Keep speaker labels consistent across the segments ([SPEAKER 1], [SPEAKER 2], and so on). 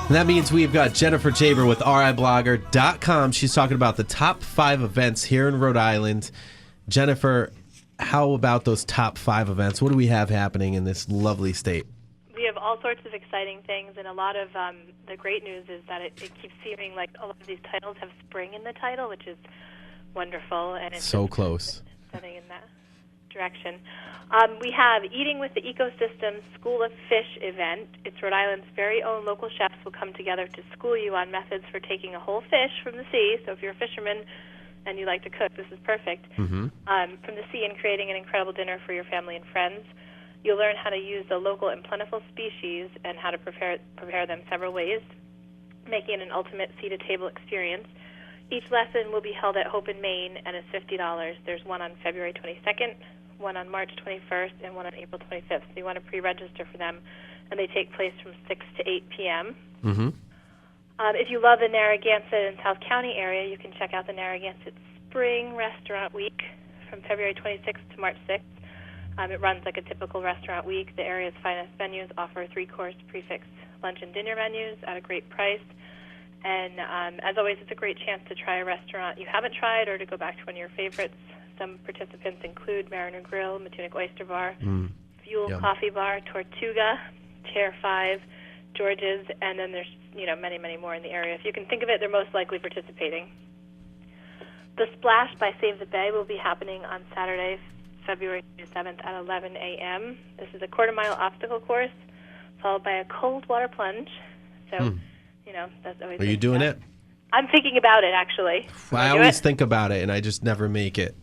[SPEAKER 1] And that means we've got Jennifer Geaber with RIblogger.com. She's talking about the top 5 events here in Rhode Island. Jennifer, how about those top 5 events? What do we have happening in this lovely state?
[SPEAKER 2] We have all sorts of exciting things, and a lot of the great news is that it keeps seeming like a lot of these titles have spring in the title, which is wonderful. And it's
[SPEAKER 1] so close.
[SPEAKER 2] Setting in that direction. We have Eating with the Ecosystem School of Fish event. It's Rhode Island's very own local chefs will come together to school you on methods for taking a whole fish from the sea. So if you're a fisherman and you like to cook, this is perfect. From the sea and creating an incredible dinner for your family and friends. You'll learn how to use the local and plentiful species and how to prepare them several ways, making it an ultimate sea-to-table experience. Each lesson will be held at Hope in Maine and is $50. There's one on February 22nd, one on March 21st, and one on April 25th. So you want to pre-register for them, and they take place from 6 to 8 p.m. If you love the Narragansett and South County area, you can check out the Narragansett Spring Restaurant Week from February 26th to March 6th. It runs like a typical restaurant week. The area's finest venues offer 3-course prefix lunch and dinner menus at a great price. And as always, it's a great chance to try a restaurant you haven't tried or to go back to one of your favorites. Some participants include Mariner Grill, Matunic Oyster Bar, Fuel Coffee Bar, Tortuga, Chair 5, George's, and then there's many, many more in the area. If you can think of it, they're most likely participating. The Splash by Save the Bay will be happening on Saturday, February 7th at 11 a.m. This is a quarter-mile obstacle course followed by a cold water plunge. So, that's always...
[SPEAKER 1] Are you doing it?
[SPEAKER 2] I'm thinking about it, actually.
[SPEAKER 1] I always think about it, and I just never make it.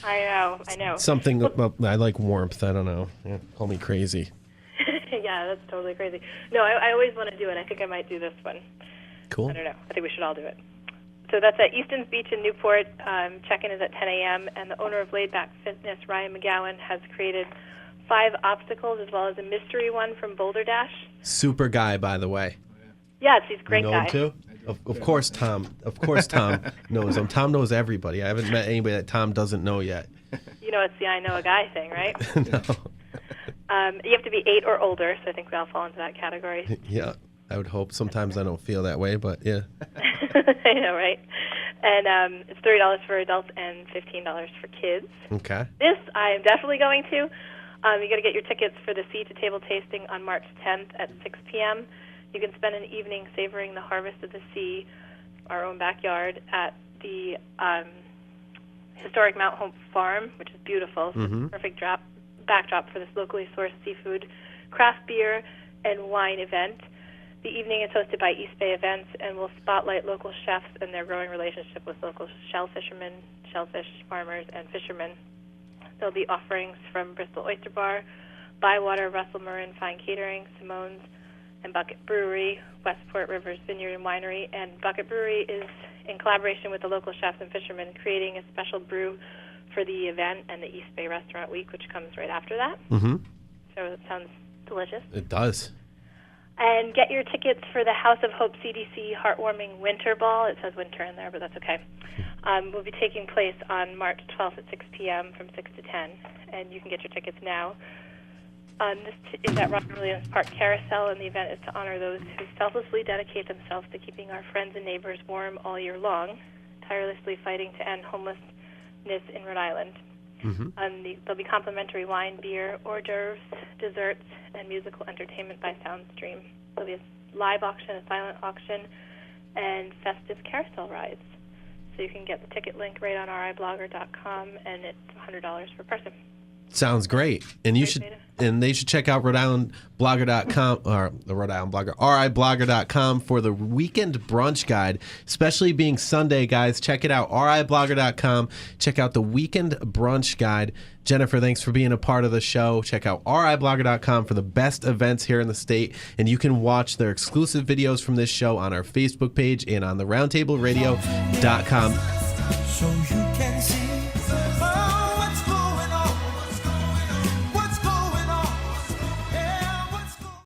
[SPEAKER 2] I know.
[SPEAKER 1] Something, well, I like warmth. I don't know. Yeah, call me crazy.
[SPEAKER 2] Yeah, that's totally crazy. No, I always want to do it. I think I might do this one.
[SPEAKER 1] Cool.
[SPEAKER 2] I don't know. I think we should all do it. So that's at Easton's Beach in Newport. Check-in is at 10 a.m., and the owner of Laid Back Fitness, Ryan McGowan, has created 5 obstacles as well as a mystery one from Boulder Dash.
[SPEAKER 1] Super guy, by the way.
[SPEAKER 2] Yes, he's a great guy.
[SPEAKER 1] Him too? Of course, Tom. Of course, Tom knows him. Tom knows everybody. I haven't met anybody that Tom doesn't know yet.
[SPEAKER 2] It's the I know a guy thing, right?
[SPEAKER 1] No.
[SPEAKER 2] You have to be 8 or older, so I think we all fall into that category.
[SPEAKER 1] Yeah, I would hope. Sometimes I don't feel that way, but yeah.
[SPEAKER 2] I know, right? And it's $30 for adults and $15 for kids.
[SPEAKER 1] Okay.
[SPEAKER 2] This I am definitely going to. You got to get your tickets for the Sea to Table tasting on March 10th at 6 p.m. You can spend an evening savoring the harvest of the sea, our own backyard, at the historic Mount Hope Farm, which is beautiful. So it's a perfect backdrop for this locally sourced seafood, craft beer, and wine event. The evening is hosted by East Bay Events and will spotlight local chefs and their growing relationship with local shell fishermen, shellfish farmers, and fishermen. There'll be offerings from Bristol Oyster Bar, Bywater, Russell Marin Fine Catering, Simone's, and Bucket Brewery, Westport Rivers Vineyard and Winery. And Bucket Brewery is in collaboration with the local chefs and fishermen creating a special brew for the event and the East Bay Restaurant Week, which comes right after that. So it sounds delicious.
[SPEAKER 1] It does.
[SPEAKER 2] And get your tickets for the House of Hope CDC Heartwarming Winter Ball. It says winter in there, but that's okay. Will be taking place on March 12th at 6 p.m. from 6 to 10, and you can get your tickets now. This is at Robin Williams Park Carousel, and the event is to honor those who selflessly dedicate themselves to keeping our friends and neighbors warm all year long, tirelessly fighting to end homelessness in Rhode Island. There'll be complimentary wine, beer, hors d'oeuvres, desserts, and musical entertainment by Soundstream. There'll be a live auction, a silent auction, and festive carousel rides. So you can get the ticket link right on RIblogger.com, and it's $100 per person.
[SPEAKER 1] Sounds great. And they should check out Rhode-IslandBlogger.com or the Rhode Island Blogger, RIblogger.com for the weekend brunch guide, especially being Sunday, guys. Check it out, RIblogger.com. Check out the weekend brunch guide. Jennifer, thanks for being a part of the show. Check out RIblogger.com for the best events here in the state, and you can watch their exclusive videos from this show on our Facebook page and on the roundtableradio.com.